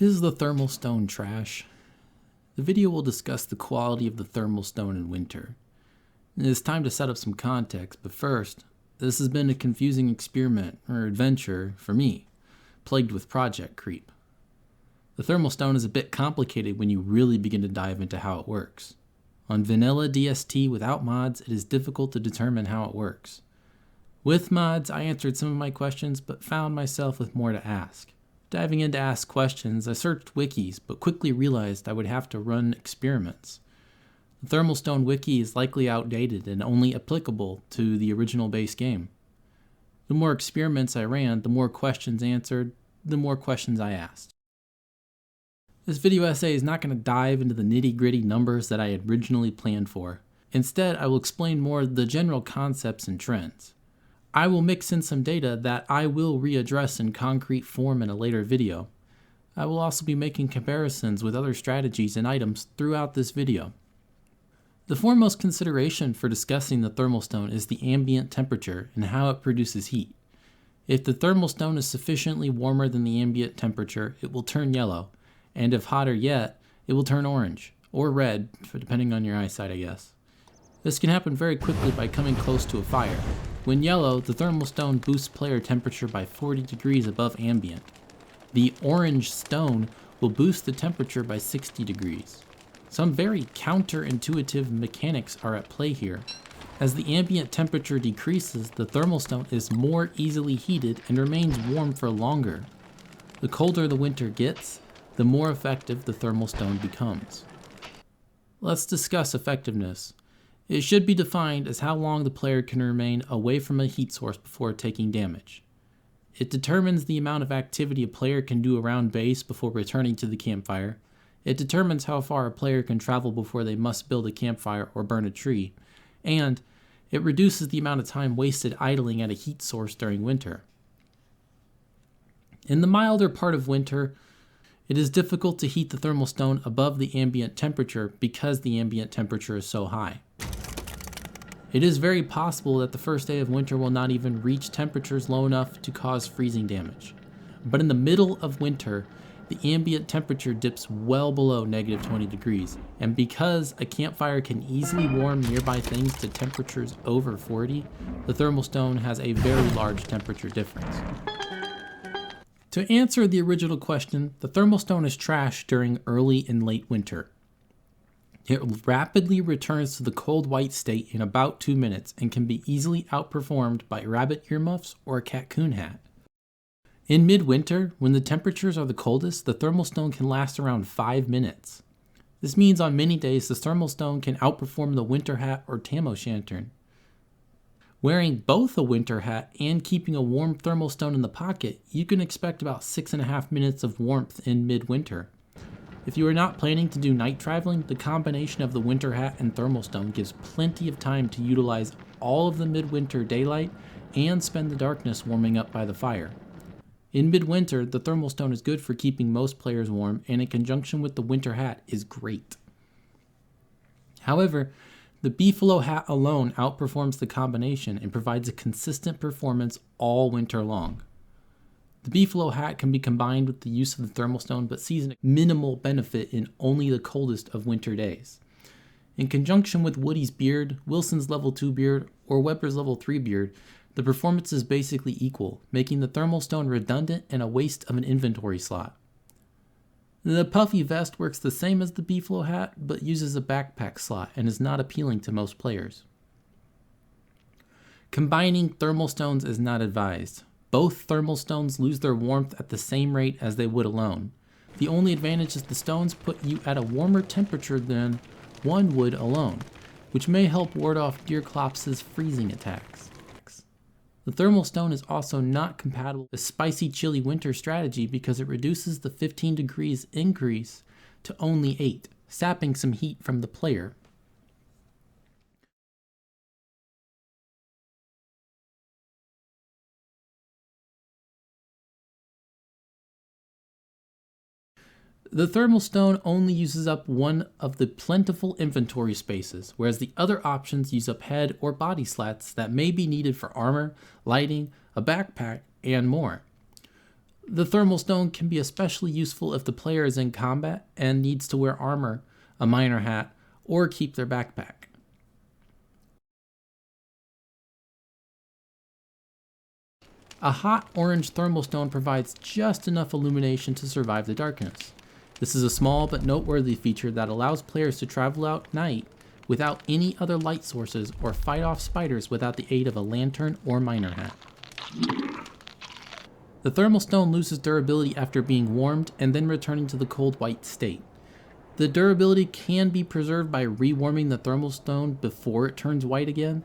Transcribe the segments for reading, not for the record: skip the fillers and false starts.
Is the thermal stone trash? The video will discuss the quality of the thermal stone in winter. It is time to set up some context, but first, this has been a confusing experiment or adventure for me, plagued with project creep. The thermal stone is a bit complicated when you really begin to dive into how it works. On vanilla DST without mods, it is difficult to determine how it works. With mods, I answered some of my questions, but found myself with more to ask. Diving in to ask questions, I searched wikis, but quickly realized I would have to run experiments. The thermal stone wiki is likely outdated and only applicable to the original base game. The more experiments I ran, the more questions answered, the more questions I asked. This video essay is not going to dive into the nitty-gritty numbers that I had originally planned for. Instead, I will explain more of the general concepts and trends. I will mix in some data that I will readdress in concrete form in a later video. I will also be making comparisons with other strategies and items throughout this video. The foremost consideration for discussing the thermal stone is the ambient temperature and how it produces heat. If the thermal stone is sufficiently warmer than the ambient temperature, it will turn yellow, and if hotter yet, it will turn orange, or red, depending on your eyesight, I guess. This can happen very quickly by coming close to a fire. When yellow, the thermal stone boosts player temperature by 40 degrees above ambient. The orange stone will boost the temperature by 60 degrees. Some very counterintuitive mechanics are at play here. As the ambient temperature decreases, the thermal stone is more easily heated and remains warm for longer. The colder the winter gets, the more effective the thermal stone becomes. Let's discuss effectiveness. It should be defined as how long the player can remain away from a heat source before taking damage. It determines the amount of activity a player can do around base before returning to the campfire. It determines how far a player can travel before they must build a campfire or burn a tree. And it reduces the amount of time wasted idling at a heat source during winter. In the milder part of winter, it is difficult to heat the thermal stone above the ambient temperature because the ambient temperature is so high. It is very possible that the first day of winter will not even reach temperatures low enough to cause freezing damage. But in the middle of winter, the ambient temperature dips well below -20 degrees, and because a campfire can easily warm nearby things to temperatures over 40, the thermal stone has a very large temperature difference. To answer the original question, the thermal stone is trash during early and late winter. It rapidly returns to the cold white state in about 2 minutes and can be easily outperformed by rabbit earmuffs or a cocoon hat. In midwinter, when the temperatures are the coldest, the thermal stone can last around 5 minutes. This means on many days the thermal stone can outperform the winter hat or tam o' shanter. Wearing both a winter hat and keeping a warm thermal stone in the pocket, you can expect about 6.5 minutes of warmth in midwinter. If you are not planning to do night traveling, the combination of the winter hat and thermal stone gives plenty of time to utilize all of the midwinter daylight and spend the darkness warming up by the fire. In midwinter, the thermal stone is good for keeping most players warm, and in conjunction with the winter hat is great. However, the beefalo hat alone outperforms the combination and provides a consistent performance all winter long. The beefalo hat can be combined with the use of the thermal stone, but sees a minimal benefit in only the coldest of winter days. In conjunction with Woody's beard, Wilson's level 2 beard, or Weber's level 3 beard, the performance is basically equal, making the thermal stone redundant and a waste of an inventory slot. The puffy vest works the same as the beefalo hat, but uses a backpack slot and is not appealing to most players. Combining thermal stones is not advised. Both thermal stones lose their warmth at the same rate as they would alone. The only advantage is the stones put you at a warmer temperature than one would alone, which may help ward off Deerclops' freezing attacks. The thermal stone is also not compatible with spicy chilly winter strategy because it reduces the 15 degrees increase to only 8, sapping some heat from the player. The thermal stone only uses up one of the plentiful inventory spaces, whereas the other options use up head or body slats that may be needed for armor, lighting, a backpack, and more. The thermal stone can be especially useful if the player is in combat and needs to wear armor, a miner hat, or keep their backpack. A hot orange thermal stone provides just enough illumination to survive the darkness. This is a small but noteworthy feature that allows players to travel out at night without any other light sources or fight off spiders without the aid of a lantern or miner hat. The thermal stone loses durability after being warmed and then returning to the cold white state. The durability can be preserved by rewarming the thermal stone before it turns white again,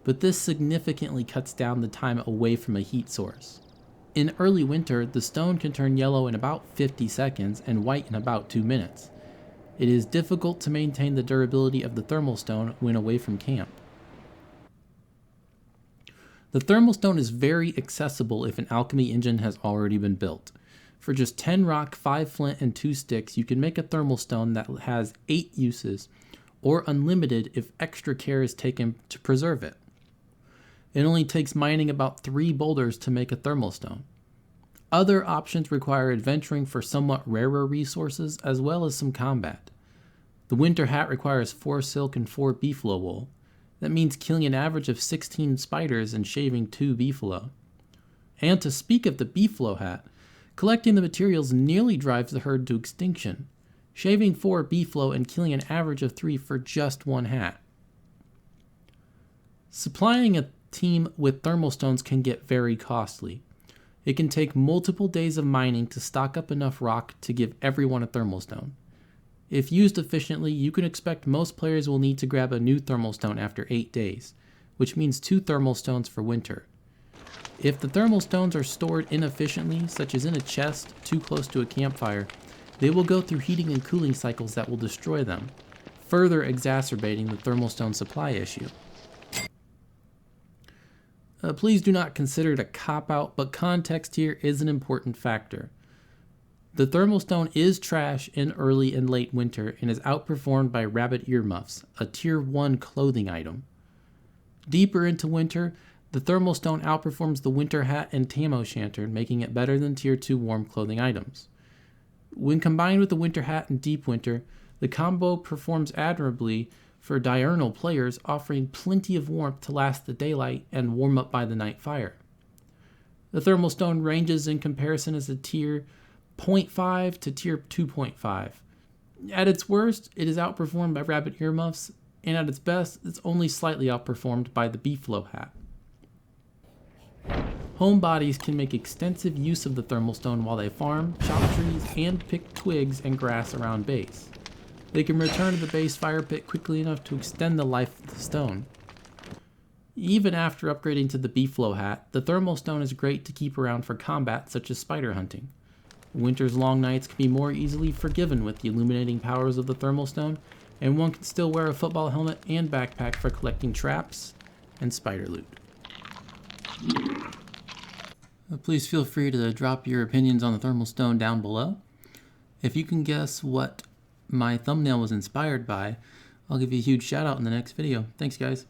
but this significantly cuts down the time away from a heat source. In early winter, the stone can turn yellow in about 50 seconds and white in about 2 minutes. It is difficult to maintain the durability of the thermal stone when away from camp. The thermal stone is very accessible if an alchemy engine has already been built. For just 10 rock, 5 flint, and 2 sticks, you can make a thermal stone that has 8 uses, or unlimited if extra care is taken to preserve it. It only takes mining about 3 boulders to make a thermal stone. Other options require adventuring for somewhat rarer resources as well as some combat. The winter hat requires 4 silk and 4 beefalo wool. That means killing an average of 16 spiders and shaving 2 beefalo. And to speak of the beefalo hat, collecting the materials nearly drives the herd to extinction, shaving 4 beefalo and killing an average of 3 for just 1 hat. Supplying a team with thermal stones can get very costly. It can take multiple days of mining to stock up enough rock to give everyone a thermal stone. If used efficiently, you can expect most players will need to grab a new thermal stone after 8 days, which means 2 thermal stones for winter. If the thermal stones are stored inefficiently, such as in a chest too close to a campfire, they will go through heating and cooling cycles that will destroy them, further exacerbating the thermal stone supply issue. Please do not consider it a cop-out, but context here is an important factor. The thermal stone is trash in early and late winter and is outperformed by rabbit earmuffs, a tier 1 clothing item. Deeper into winter, the thermal stone outperforms the winter hat and tam o' shanter, making it better than tier 2 warm clothing items. When combined with the winter hat in deep winter, the combo performs admirably for diurnal players, offering plenty of warmth to last the daylight and warm up by the night fire. The thermal stone ranges in comparison as a tier 0.5 to tier 2.5. At its worst, it is outperformed by rabbit earmuffs, and at its best, it's only slightly outperformed by the beefalo hat. Homebodies can make extensive use of the thermal stone while they farm, chop trees, and pick twigs and grass around base. They can return to the base fire pit quickly enough to extend the life of the stone. Even after upgrading to the beefalo hat, the thermal stone is great to keep around for combat such as spider hunting. Winter's long nights can be more easily forgiven with the illuminating powers of the thermal stone, and one can still wear a football helmet and backpack for collecting traps and spider loot. Please feel free to drop your opinions on the thermal stone down below. If you can guess what my thumbnail was inspired by, I'll give you a huge shout out in the next video. Thanks, guys.